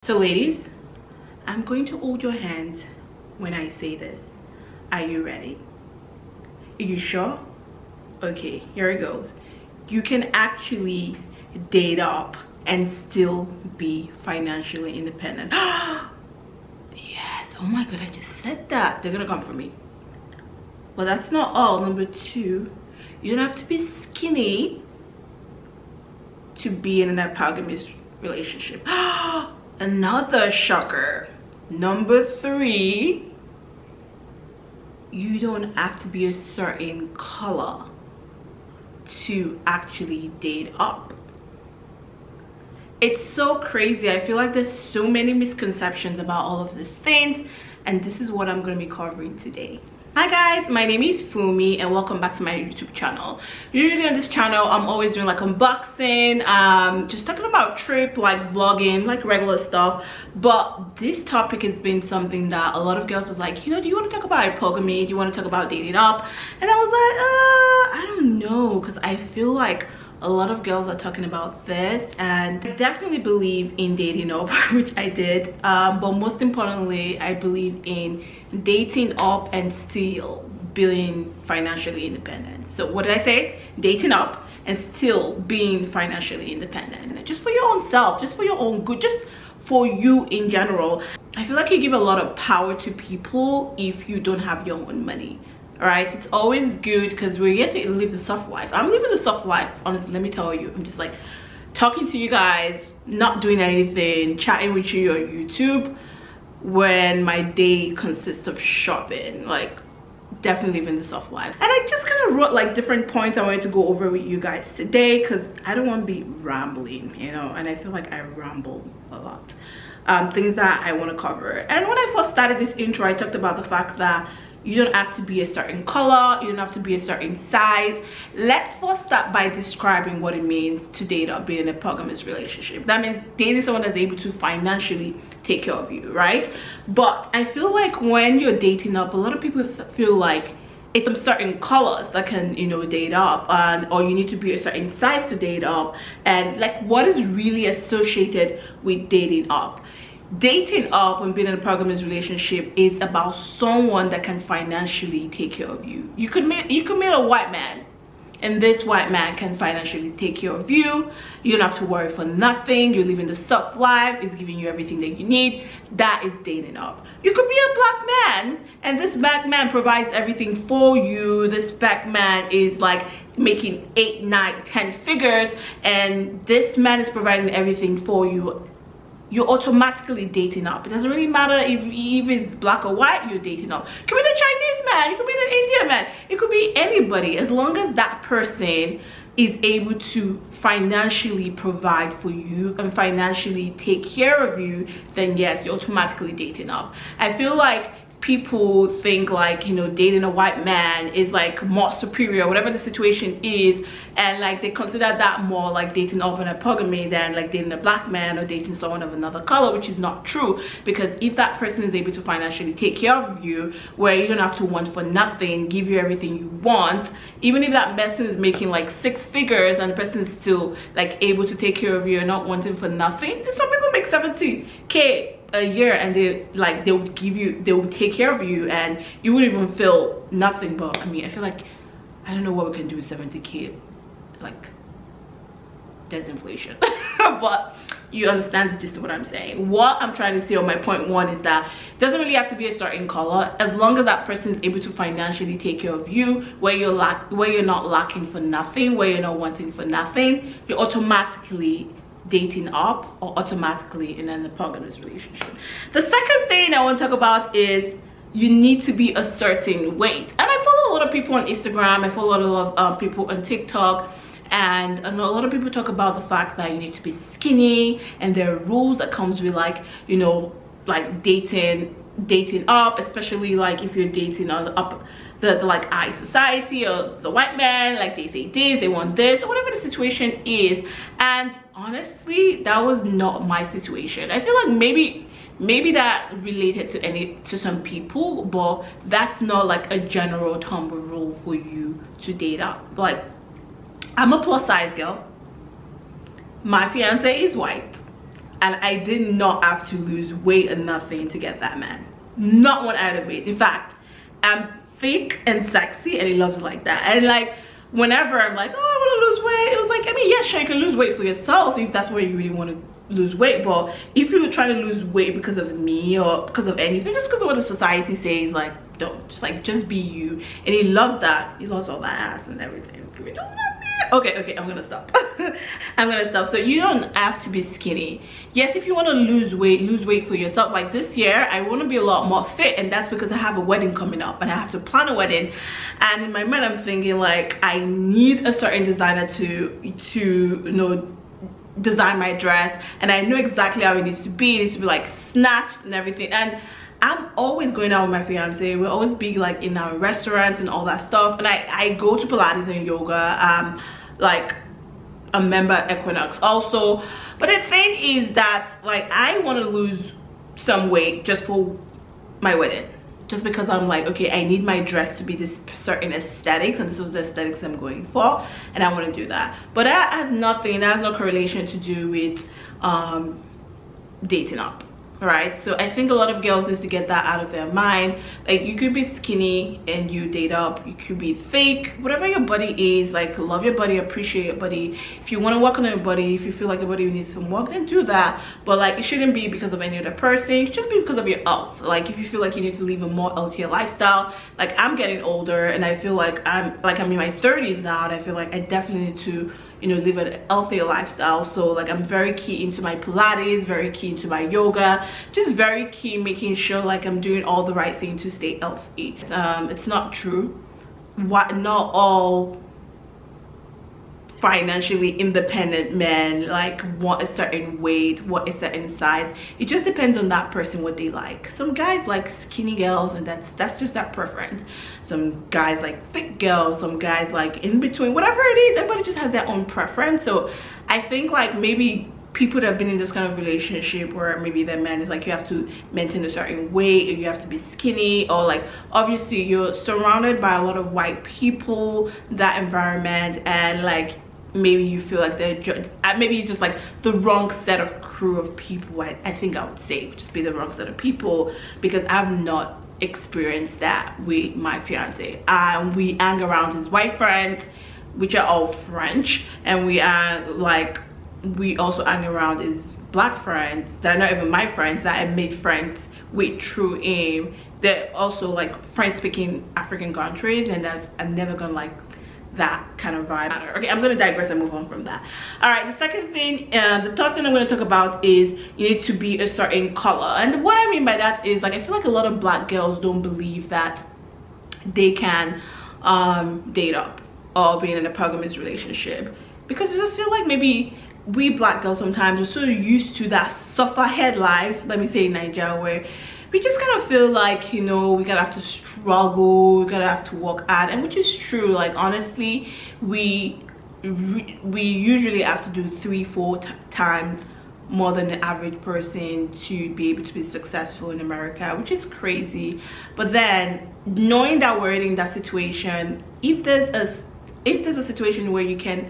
So ladies, I'm going to hold your hands when I say this. Are you ready? Are you sure? Okay, here it goes. You can actually date up and still be financially independent. Yes, oh my god, I just said that. They're gonna come for me. Well, that's not all. Number two, you don't have to be skinny to be in a hypergamous relationship. Another shocker. Number three, you don't have to be a certain color to actually date up. It's so crazy. I feel like there's so many misconceptions about all of these things, and this is what I'm going to be covering today. Hi guys, my name is Funmi and welcome back to my YouTube channel. Usually on this channel I'm always doing like unboxing, just talking about trip, like vlogging, like regular stuff. But this topic has been something that a lot of girls was like, you know, do you want to talk about hypergamy? Do you want to talk about dating up? And I was like, I don't know, because I feel like a lot of girls are talking about this, and I definitely believe in dating up, which I did, but most importantly I believe in dating up and still being financially independent. So what did I say? Dating up and still being financially independent, just for your own self, just for your own good, just for you in general. I feel like you give a lot of power to people if you don't have your own money. All right, it's always good because we're here to live the soft life. I'm living the soft life, honestly. Let me tell you, I'm just like talking to you guys, not doing anything, chatting with you on YouTube when my day consists of shopping. Like, definitely living the soft life. And I just kind of wrote like different points I wanted to go over with you guys today, because I don't want to be rambling, you know, and I feel like I ramble a lot. Things that I want to cover. And when I first started this intro, I talked about the fact that you don't have to be a certain color, you don't have to be a certain size. Let's first start by describing what it means to date or be in a hypergamous relationship. That means dating someone that's able to financially take care of you, right? But I feel like when you're dating up, a lot of people feel like it's some certain colors that can, you know, date up, and or you need to be a certain size to date up, and like what is really associated with dating up. Dating up and being in a hypergamous relationship is about someone that can financially take care of you. You could meet a white man, and this white man can financially take care of you. You don't have to worry for nothing. You're living the soft life. It's giving you everything that you need. That is dating up. You could be a black man, and this black man provides everything for you. This black man is like making 8, 9, 10 figures, and this man is providing everything for you. You're automatically dating up. It doesn't really matter if it's black or white, you're dating up. It could be the Chinese man, it could be the Indian man, it could be anybody. As long as that person is able to financially provide for you and financially take care of you, then yes, you're automatically dating up. I feel like people think like, you know, dating a white man is like more superior, whatever the situation is, and like they consider that more like dating up in a hypergamy than like dating a black man or dating someone of another color, which is not true. Because if that person is able to financially take care of you, where you don't have to want for nothing, give you everything you want, even if that person is making like 6 figures and the person is still like able to take care of you and not wanting for nothing. Some people make 70K a year and they would take care of you and you wouldn't even feel nothing. But I mean, I feel like I don't know what we can do with 70K. Like, there's inflation. But you understand the gist of what I'm saying. What I'm trying to say on my point 1 is that it doesn't really have to be a certain color, as long as that person is able to financially take care of you, where you're not lacking for nothing, where you're not wanting for nothing, you're automatically dating up or automatically in an hypergamous relationship. The second thing I want to talk about is you need to be a certain weight. And I follow a lot of people on Instagram, I follow a lot of people on TikTok, and I know a lot of people talk about the fact that you need to be skinny, and there are rules that comes with, like, you know, like dating up, especially like if you're dating on the like high society or the white man, like they say this, they want this, or whatever the situation is. And honestly, that was not my situation. I feel like maybe that related to some people, but that's not like a general Tumblr rule for you to date up. Like, I'm a plus size girl, my fiance is white, and I did not have to lose weight or nothing to get that man. Not one iota of weight. In fact, I'm fake and sexy, and he loves it like that. And like, whenever I'm like, oh, I want to lose weight, it was like, I mean, yeah, sure, you can lose weight for yourself if that's where you really want to lose weight, but if you're trying to lose weight because of me or because of anything, just because of what the society says, like, don't, just be you. And he loves that. He loves all that ass and everything. Okay, I'm gonna stop. I'm gonna stop. So you don't have to be skinny. Yes, if you want to lose weight for yourself. Like this year, I want to be a lot more fit, and that's because I have a wedding coming up and I have to plan a wedding. And in my mind, I'm thinking like, I need a certain designer to you know, design my dress, and I know exactly how it needs to be. It needs to be like snatched and everything. And I'm always going out with my fiance. We'll always be like in our restaurants and all that stuff. And I go to Pilates and yoga. Like a member at Equinox also. But the thing is that like, I want to lose some weight just for my wedding. Just because I'm like, okay, I need my dress to be this certain aesthetics, and this was the aesthetics I'm going for, and I want to do that. But that has nothing, that has no correlation to do with dating up, right? So I think a lot of girls need to get that out of their mind. Like, you could be skinny and you date up, you could be fake, whatever your body is. Like, love your body, appreciate your body. If you want to work on your body, if you feel like your body needs some work, then do that. But like, it shouldn't be because of any other person. It should just be because of your health. Like, if you feel like you need to live a more healthier lifestyle, like, I'm getting older and I feel like I'm in my 30s now, and I feel like I definitely need to, you know, live a healthier lifestyle. So like, I'm very key into my Pilates, very key into my yoga, just very key making sure like I'm doing all the right things to stay healthy. It's not true, not all financially independent men like want a certain weight, want a certain size. It just depends on that person, what they like. Some guys like skinny girls, and that's just that preference. Some guys like thick girls, some guys like in between, whatever it is. Everybody just has their own preference. So I think like, maybe people that have been in this kind of relationship where maybe their man is like, you have to maintain a certain weight, or you have to be skinny, or like, obviously you're surrounded by a lot of white people, that environment, and like, maybe you feel like they're maybe it's just like the wrong set of crew of people. I think I would say just be the wrong set of people, because I've not experienced that with my fiance. We hang around his white friends, which are all French, and we also hang around his black friends that are not even my friends, that I made friends with through him. They're also like French speaking African countries, and I've never gone like that kind of vibe. Okay, I'm gonna digress and move on from that. All right, the second thing, the third thing I'm going to talk about is you need to be a certain color. And what I mean by that is like, I feel like a lot of black girls don't believe that they can date up or be in a polygamous relationship, because I just feel like maybe we black girls sometimes are so used to that suffer head life, let me say in Nigeria, where we just kind of feel like, you know, we gotta have to struggle, we gotta have to work hard. And which is true. Like, honestly, we usually have to do 3-4 times more than the average person to be able to be successful in America, which is crazy. But then knowing that we're in that situation, if there's a situation where you can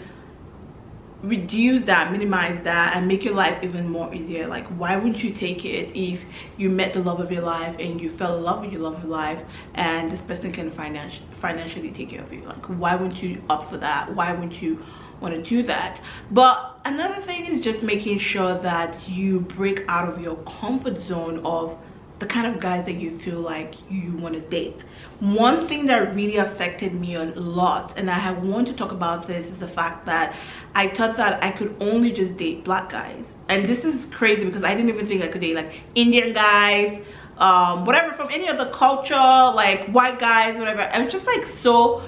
reduce that, minimize that, and make your life even more easier, like, why wouldn't you take it? If you met the love of your life and you fell in love with your love of your life, and this person can financially take care of you, like, why wouldn't you opt for that? Why wouldn't you want to do that? But another thing is just making sure that you break out of your comfort zone of the kind of guys that you feel like you want to date. One thing that really affected me a lot, and I want to talk about this, is the fact that I thought that I could only just date black guys. And this is crazy, because I didn't even think I could date like Indian guys, whatever, from any other culture, like white guys, whatever. I was just like so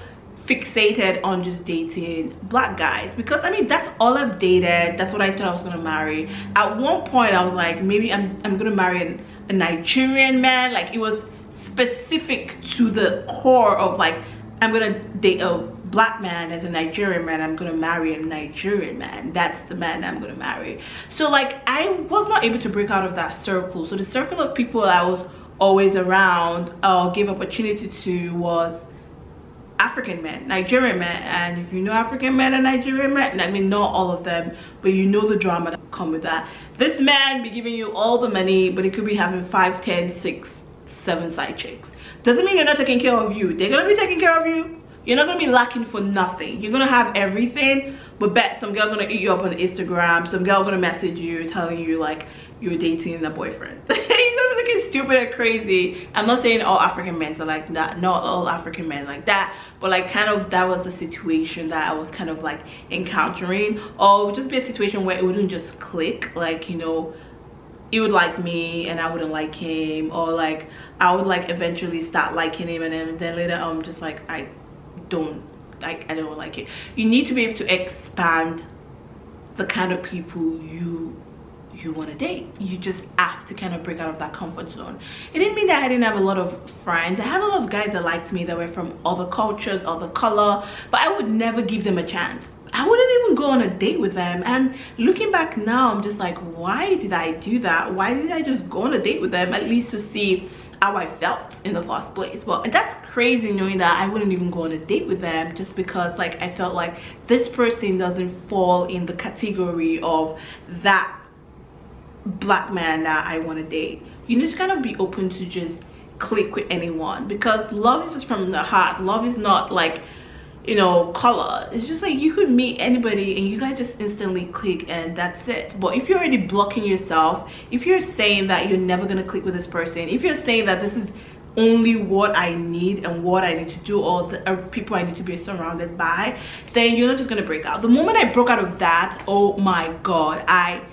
fixated on just dating black guys, because I mean, that's all I've dated. That's what I thought I was gonna marry. At one point I was like, maybe I'm gonna marry a Nigerian man. Like, it was specific to the core of like, I'm gonna date a black man as a Nigerian man, I'm gonna marry a Nigerian man, that's the man I'm gonna marry. So like, I was not able to break out of that circle. So the circle of people I was always around or gave opportunity to was African men, Nigerian men. And if you know African men and Nigerian men, I mean not all of them, but you know the drama that come with that. This man be giving you all the money, but he could be having 5, 10, 6, 7 side chicks. Doesn't mean they're not taking care of you. They're gonna be taking care of you. You're not gonna be lacking for nothing. You're gonna have everything, but bet some girl gonna eat you up on Instagram, some girl gonna message you telling you like you're dating a boyfriend. You're gonna be looking stupid and crazy. I'm not saying all African men are like that, not all African men like that, but like kind of that was the situation that I was kind of like encountering. Or it would just be a situation where it wouldn't just click, like, you know, he would like me and I wouldn't like him, or like I would like eventually start liking him, and then later I'm just like I don't like it. You need to be able to expand the kind of people you want to date. You just have to kind of break out of that comfort zone. It didn't mean that I didn't have a lot of friends. I had a lot of guys that liked me that were from other cultures, other color, but I would never give them a chance. I wouldn't even go on a date with them. And looking back now, I'm just like, why did I do that? Why did I just go on a date with them, at least to see how I felt in the first place? But that's crazy, knowing that I wouldn't even go on a date with them just because like I felt like this person doesn't fall in the category of that black man that I want to date. You need to kind of be open to just click with anyone, because love is just from the heart. Love is not like, you know, color. It's just like you could meet anybody and you guys just instantly click and that's it. But if you're already blocking yourself, if you're saying that you're never gonna click with this person, if you're saying that this is only what I need and what I need to do, or the people I need to be surrounded by, then you're not just gonna break out. The moment I broke out of that, oh my god, I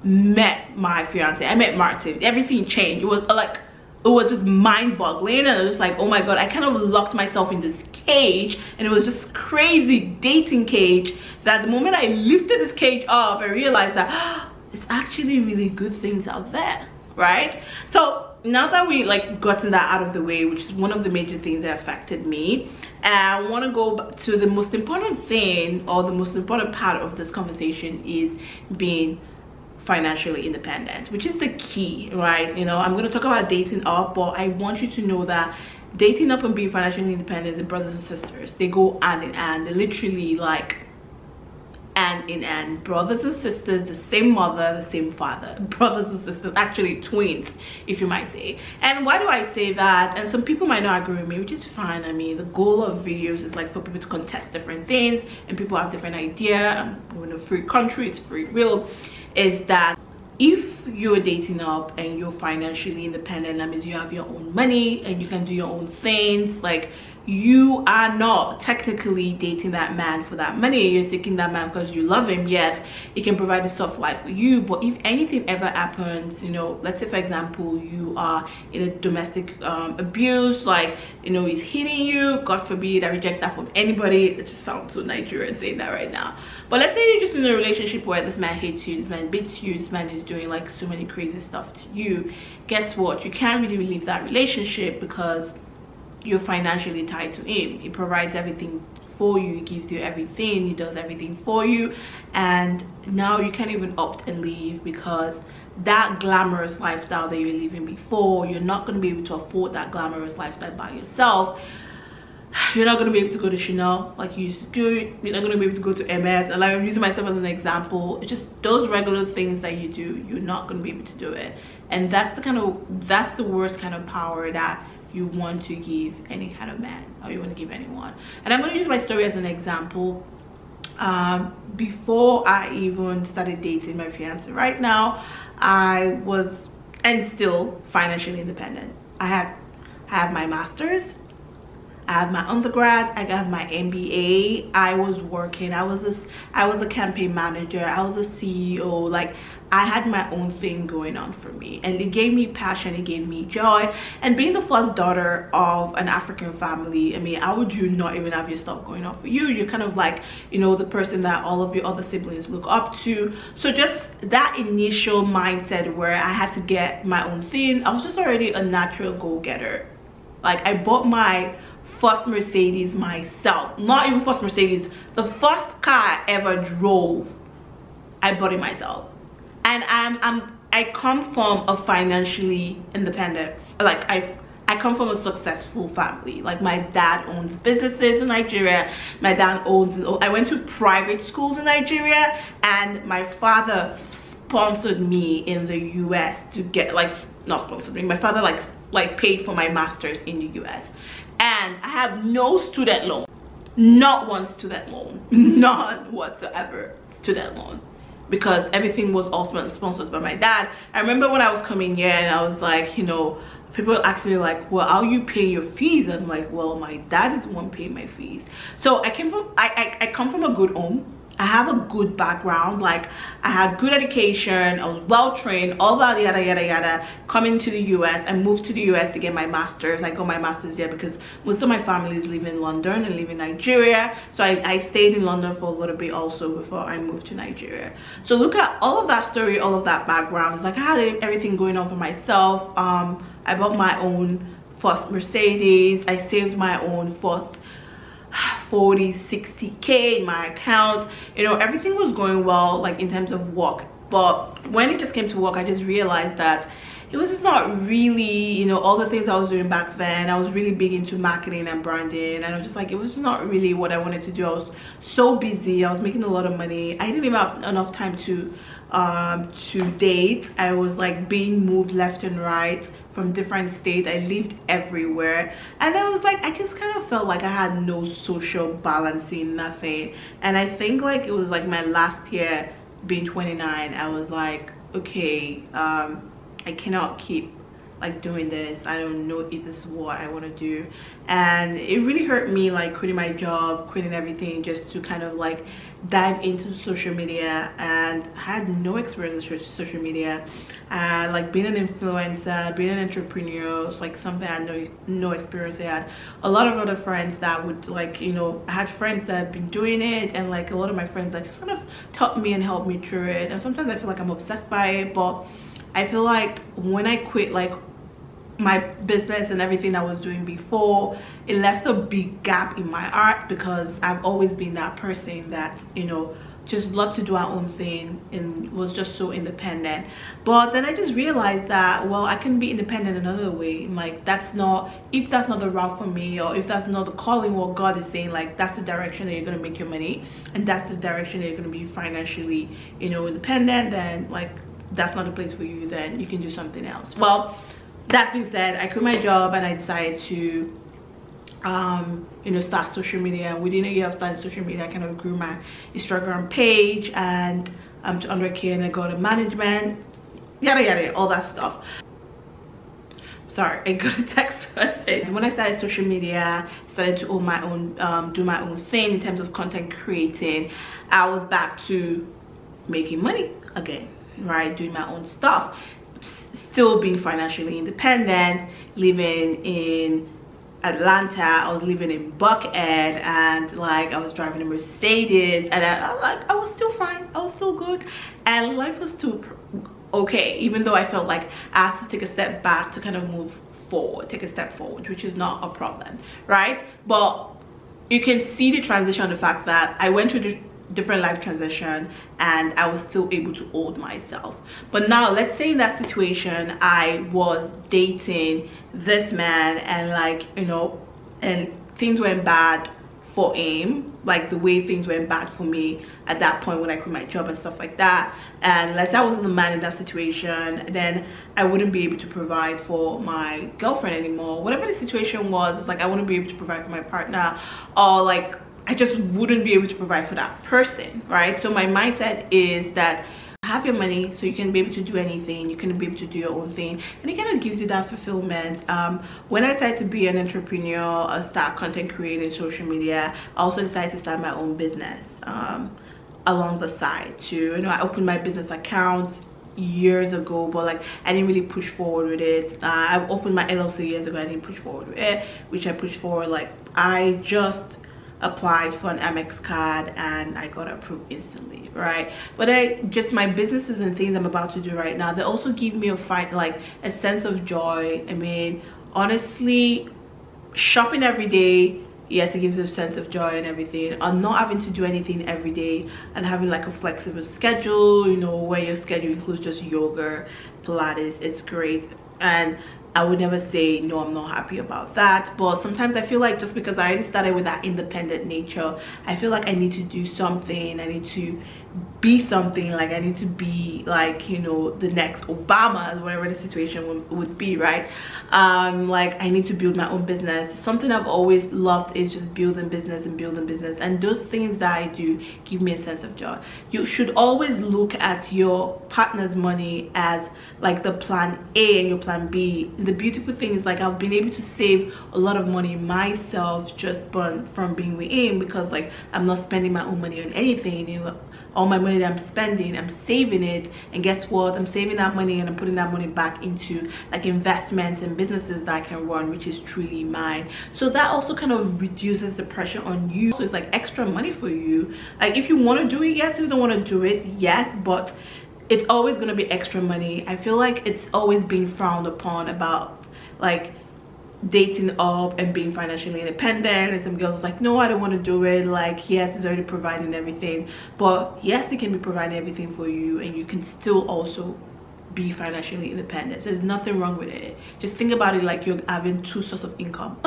met my fiance, I met Martin, everything changed. It was like, it was just mind-boggling, and I was just like, oh my god, I kind of locked myself in this cage, and it was just crazy dating cage, that the moment I lifted this cage up, I realized that it's actually really good things out there, right? So now that we like gotten that out of the way, which is one of the major things that affected me, I want to go back to the most important thing, or the most important part of this conversation, is being financially independent, which is the key, right? You know, I'm going to talk about dating up, but I want you to know that dating up and being financially independent, the brothers and sisters, they go hand in hand. They're literally like hand in hand. Brothers and sisters, the same mother, the same father. Brothers and sisters, actually twins, if you might say. And why do I say that? And some people might not agree with me, which is fine. I mean, the goal of videos is like for people to contest different things, and people have different idea. We're in a free country, it's free will. Is that if you're dating up and you're financially independent, that means you have your own money and you can do your own things. Like, you are not technically dating that man for that money. You're taking that man because you love him. Yes, he can provide a soft life for you, but if anything ever happens, you know, let's say for example you are in a domestic abuse, like, you know, he's hitting you, god forbid, I reject that from anybody. It just sounds so Nigerian saying that right now. But let's say you're just in a relationship where this man hates you, this man beats you, this man is doing like so many crazy stuff to you. Guess what? You can't really leave that relationship because you're financially tied to him. He provides everything for you, he gives you everything, he does everything for you, and now you can't even opt and leave because that glamorous lifestyle that you were living before, you're not going to be able to afford that glamorous lifestyle by yourself. You're not going to be able to go to Chanel like you used to do. You're not going to be able to go to MS. And like, I'm using myself as an example. It's just those regular things that you do, you're not going to be able to do it. And that's the worst kind of power that you want to give any kind of man, or you want to give anyone. And I'm going to use my story as an example. Before I even started dating my fiance, right now I was, and still, financially independent. I have my master's, I have my undergrad, I got my MBA. I was working, I was a campaign manager, I was a CEO. Like, I had my own thing going on for me, and it gave me passion, it gave me joy. And being the first daughter of an African family, I mean, how would you not even have your stuff going on for you? You're kind of like, you know, the person that all of your other siblings look up to. So just that initial mindset where I had to get my own thing, I was just already a natural go-getter. Like, I bought my first Mercedes myself. Not even first Mercedes, the first car I ever drove, I bought it myself. And I come from a financially independent, like, I come from a successful family. Like my dad owns businesses in Nigeria. My dad owns, I went to private schools in Nigeria, and my father sponsored me in the US to get, like, not sponsored me, my father like paid for my master's in the US. And I have no student loan, not one student loan, none whatsoever student loan, because everything was also sponsored by my dad. I remember when I was coming here and I was like, you know, people asking me like, well, how you pay your fees? I'm like, well, my dad is the one paying my fees. So I come from a good home. I have a good background. Like, I had good education, I was well trained, all that yada yada yada. Coming to the US, I moved to the US to get my master's. I got my master's there because most of my family is living in London and live in Nigeria. So I stayed in London for a little bit also before I moved to Nigeria. So look at all of that story, all of that background. It's like I had everything going on for myself. I bought my own first Mercedes. I saved my own first 40-60K in my account. You know, everything was going well, like in terms of work. But when it just came to work, I just realized that it was just not really, you know, all the things I was doing back then. I was really big into marketing and branding, and I was just like, it was not really what I wanted to do. I was so busy, I was making a lot of money. I didn't even have enough time to date. I was like being moved left and right from different states. I lived everywhere, and I was like, I just kind of felt like I had no social balancing, nothing. And I think like it was like my last year being 29, I was like, okay, I cannot keep like doing this. I don't know if this is what I want to do. And it really hurt me, like quitting my job, quitting everything, just to kind of like dive into social media. And I had no experience with social media, like being an influencer, being an entrepreneur was like something I had no experience. I had a lot of other friends that would, like, you know, I had friends that had been doing it, and like a lot of my friends that just kind of taught me and helped me through it. And sometimes I feel like I'm obsessed by it, but I feel like when I quit like my business and everything I was doing before, it left a big gap in my heart, because I've always been that person that, you know, just loved to do our own thing and was just so independent. But then I just realized that, well, I can be independent another way. Like, if that's not the route for me, or if that's not the calling, what God is saying, like that's the direction that you're going to make your money, and that's the direction that you're going to be financially, you know, independent, then like that's not a place for you, then you can do something else. Well, that being said, I quit my job and I decided to you know, start social media. Within a year of starting social media, I kind of grew my Instagram page, and to 100K, and I got a management, yada yada, all that stuff. Sorry, I got a text message. When I started social media, I started to own my own, do my own thing in terms of content creating. I was back to making money again, right? Doing my own stuff, still being financially independent, living in Atlanta. I was living in Buckhead, and like I was driving a Mercedes, and I was still fine, I was still good, and life was still okay, even though I felt like I had to take a step back to kind of move forward, take a step forward, which is not a problem, right? But you can see the transition, the fact that I went through the different life transition and I was still able to hold myself. But now let's say in that situation I was dating this man, and like, you know, and things went bad for him, like the way things went bad for me at that point when I quit my job and stuff like that. And let's say I wasn't the man in that situation, then I wouldn't be able to provide for my girlfriend anymore. Whatever the situation was, it's like I wouldn't be able to provide for my partner, or like I just wouldn't be able to provide for that person, right? So my mindset is that have your money so you can be able to do anything, you can be able to do your own thing, and it kind of gives you that fulfillment. When I decided to be an entrepreneur, start content creating social media, I also decided to start my own business along the side too. You know, I opened my business account years ago, but like I didn't really push forward with it. I opened my LLC years ago, I didn't push forward with it, which I pushed forward, like I just applied for an Amex card and I got approved instantly, right? But my businesses and things I'm about to do right now, they also give me a sense of joy. I mean, honestly, shopping every day, yes, it gives you a sense of joy and everything, and not having to do anything every day and having like a flexible schedule, you know, where your schedule includes just yoga Pilates, it's great, and I would never say no, I'm not happy about that. But sometimes I feel like just because I already started with that independent nature, I feel like I need to do something. I need to be something. Like I need to be like, you know, the next Obama, whatever the situation would be, right? Like I need to build my own business. Something I've always loved is just building business, and those things that I do give me a sense of joy. You should always look at your partner's money as like the plan A and your plan B. The beautiful thing is, like, I've been able to save a lot of money myself just from being with him, because like I'm not spending my own money on anything. You know, all my money that I'm spending, I'm saving it, and guess what, I'm saving that money and I'm putting that money back into like investments and businesses that I can run, which is truly mine. So that also kind of reduces the pressure on you. So it's like extra money for you. Like if you want to do it, yes. If you don't want to do it, yes, but it's always going to be extra money. I feel like it's always been frowned upon about like dating up and being financially independent, and some girls like, no, I don't want to do it. Like, yes, it's already providing everything, but yes, it can be providing everything for you, and you can still also be financially independent. So there's nothing wrong with it. Just think about it like you're having two sources of income.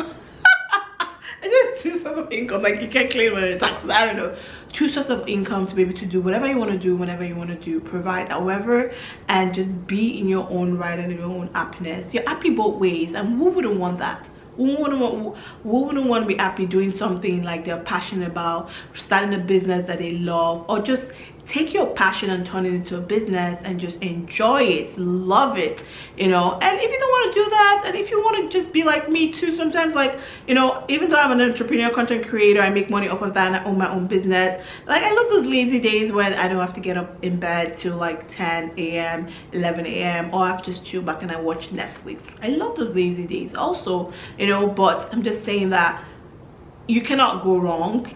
Just two sources of income. Like you can't claim on taxes, I don't know. Two sources of income to be able to do whatever you want to do whenever you want to do, provide however, and just be in your own right and in your own happiness. You're happy both ways, and who wouldn't want that? Who wouldn't want to be happy doing something like they're passionate about, starting a business that they love, or just take your passion and turn it into a business and just enjoy it, love it, you know? And if you don't want to do that, and if you want to just be like me too, sometimes, like, you know, even though I'm an entrepreneur, content creator, I make money off of that and I own my own business, like I love those lazy days when I don't have to get up in bed till like 10 a.m 11 a.m, or I have to just chill back and I watch Netflix. I love those lazy days also, you know. But I'm just saying that you cannot go wrong.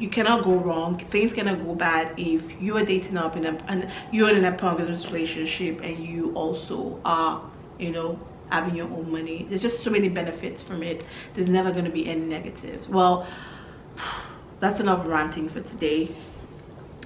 Things cannot go bad if you are dating up and you're in a polygamous relationship, and you also are, you know, having your own money. There's just so many benefits from it. There's never going to be any negatives. Well, that's enough ranting for today.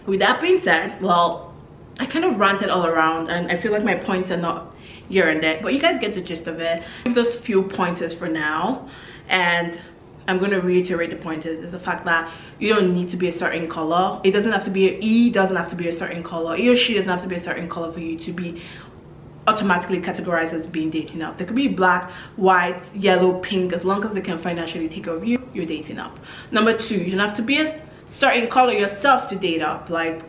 With that being said, well, I kind of ranted all around, and I feel like my points are not here and there, but you guys get the gist of it. Give those few pointers for now, and I'm going to reiterate the pointers. Is the fact that you don't need to be a certain color. It doesn't have to be he doesn't have to be a certain color. He or she doesn't have to be a certain color for you to be automatically categorized as being dating up. There could be black, white, yellow, pink. As long as they can financially take care of you, you're dating up. Number two, you don't have to be a certain color yourself to date up. Like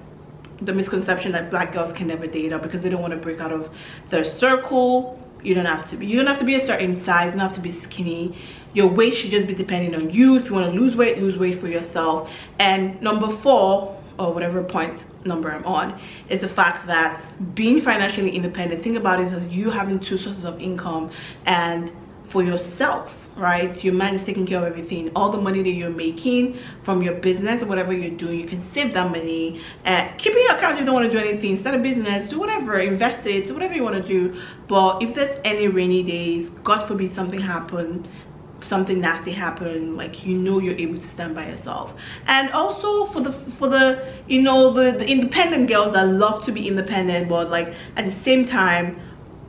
the misconception that black girls can never date up because they don't want to break out of their circle. You don't have to be a certain size. You don't have to be skinny. Your weight should just be depending on you. If you want to lose weight for yourself. And number four, or whatever point number I'm on, is the fact that being financially independent, think about it as you having two sources of income, and for yourself, right? Your man is taking care of everything. All the money that you're making from your business or whatever you're doing, you can save that money, keep in your account. If you don't want to do anything, start a business, do whatever, invest it, do whatever you want to do. But if there's any rainy days, God forbid something happen, something nasty happen, like, you know, you're able to stand by yourself. And also for the you know, the independent girls that love to be independent, but like at the same time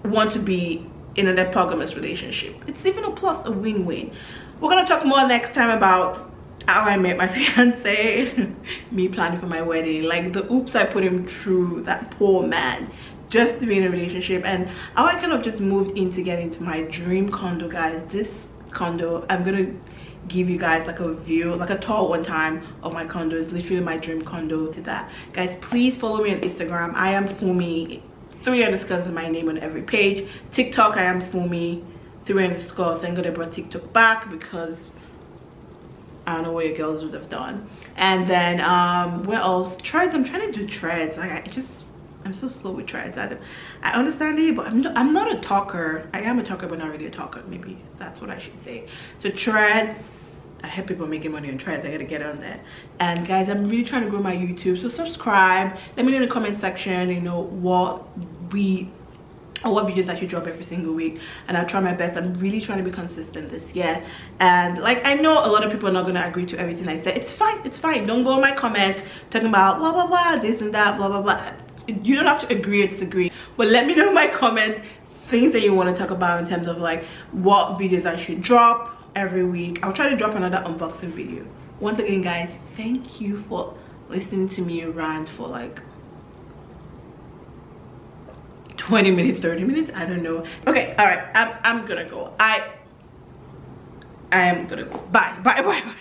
want to be in a hypergamous relationship, it's even a plus, a win-win. We're gonna talk more next time about how I met my fiance, me planning for my wedding, like the oops I put him through, that poor man, just to be in a relationship, and how I kind of just moved into getting to my dream condo. Guys, this condo, I'm gonna give you guys like a view, like a tour one time of my condo. Is literally my dream condo. To that, guys, please follow me on Instagram. I am Funmi. 3 underscores is my name on every page. TikTok, I am Funmi 3 underscore. Thank God I brought TikTok back, because I don't know what your girls would have done. And then where else? Threads. I'm trying to do threads. I'm so slow with threads. I understand it, but I'm not a talker. I am a talker, but not really a talker. Maybe that's what I should say. So threads, I hear people making money on threads. I gotta get on there. And guys, I'm really trying to grow my YouTube, so subscribe. Let me know in the comment section, you know, what videos I should drop every single week, and I'll try my best. I'm really trying to be consistent this year. And like, I know a lot of people are not going to agree to everything I say. It's fine. Don't go in my comments talking about blah blah blah, this and that, blah blah blah. You don't have to agree or disagree, but let me know in my comment things that you want to talk about in terms of like what videos I should drop every week. I'll try to drop another unboxing video. Once again, guys, thank you for listening to me rant for like 20 minutes, 30 minutes, I don't know. Okay, all right, I'm gonna go. I am gonna go. Bye.